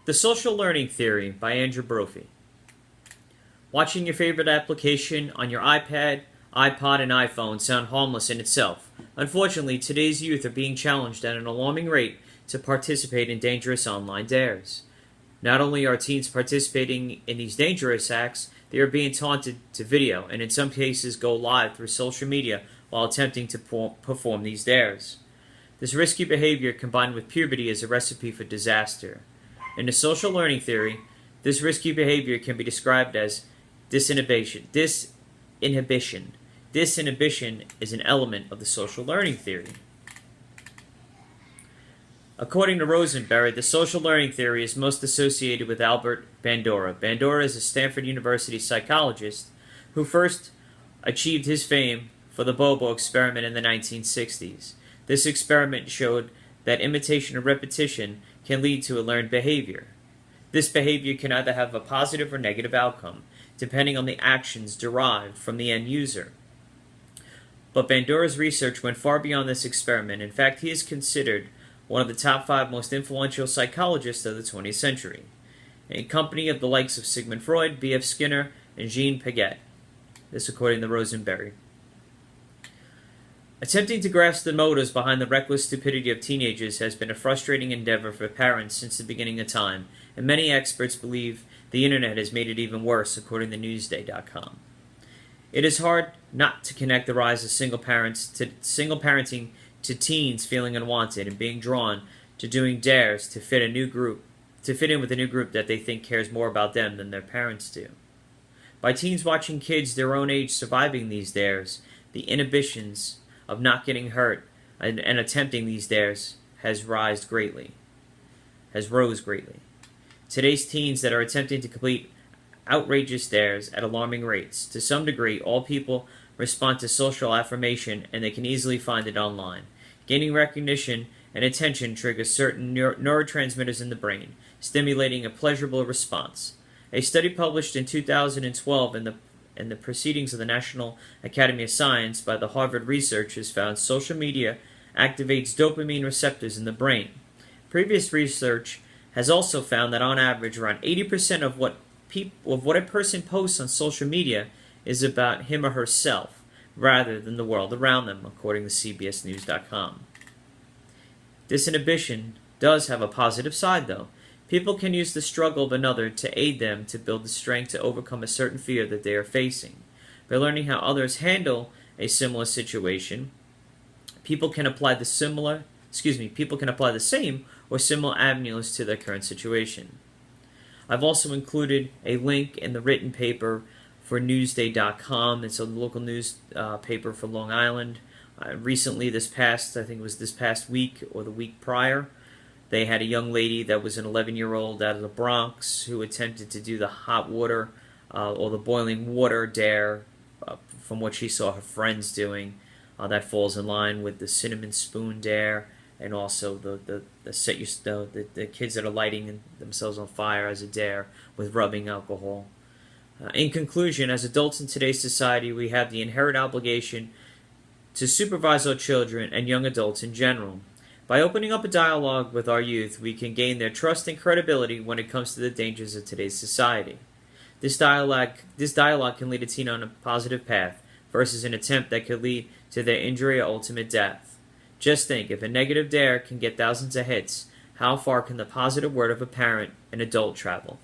The Social Learning Theory by Andrew Brophy. Watching your favorite application on your iPad, iPod, and iPhone sound harmless in itself. Unfortunately, today's youth are being challenged at an alarming rate to participate in dangerous online dares. Not only are teens participating in these dangerous acts, they are being taunted to video and in some cases go live through social media while attempting to perform these dares. This risky behavior combined with puberty is a recipe for disaster. In the social learning theory, this risky behavior can be described as disinhibition. Disinhibition is an element of the social learning theory. According to Rosenberry, the social learning theory is most associated with Albert Bandura. Bandura is a Stanford University psychologist who first achieved his fame for the Bobo experiment in the 1960s. This experiment showed that imitation or repetition can lead to a learned behavior. This behavior can either have a positive or negative outcome, depending on the actions derived from the end user. But Bandura's research went far beyond this experiment. In fact, he is considered one of the top 5 most influential psychologists of the 20th century, in company of the likes of Sigmund Freud, B.F. Skinner, and Jean Piaget. This according to Rosenberry. Attempting to grasp the motives behind the reckless stupidity of teenagers has been a frustrating endeavor for parents since the beginning of time, and many experts believe the internet has made it even worse, according to Newsday.com. It is hard not to connect the rise of single parenting to teens feeling unwanted and being drawn to doing dares to fit in with a new group that they think cares more about them than their parents do. By teens watching kids their own age surviving these dares, the inhibitions of not getting hurt and attempting these dares has rose greatly. Today's teens that are attempting to complete outrageous dares at alarming rates. To some degree, all people respond to social affirmation, and they can easily find it online. Gaining recognition and attention triggers certain neurotransmitters in the brain, stimulating a pleasurable response. A study published in 2012 in the Proceedings of the National Academy of Science by the Harvard researchers found social media activates dopamine receptors in the brain. Previous research has also found that on average around 80% of what a person posts on social media is about him or herself, rather than the world around them, according to CBSNews.com. Disinhibition does have a positive side, though. People can use the struggle of another to aid them to build the strength to overcome a certain fear that they are facing. By learning how others handle a similar situation, people can apply the same or similar avenues to their current situation. I've also included a link in the written paper for Newsday.com. It's a local news paper for Long Island. Recently, I think it was this past week or the week prior, they had a young lady that was an 11-year-old out of the Bronx who attempted to do the hot water or the boiling water dare from what she saw her friends doing. That falls in line with the cinnamon spoon dare and also the kids that are lighting themselves on fire as a dare with rubbing alcohol. In conclusion, as adults in today's society, we have the inherent obligation to supervise our children and young adults in general. By opening up a dialogue with our youth, we can gain their trust and credibility when it comes to the dangers of today's society. This dialogue can lead a teen on a positive path versus an attempt that could lead to their injury or ultimate death. Just think, if a negative dare can get thousands of hits, how far can the positive word of a parent and adult travel?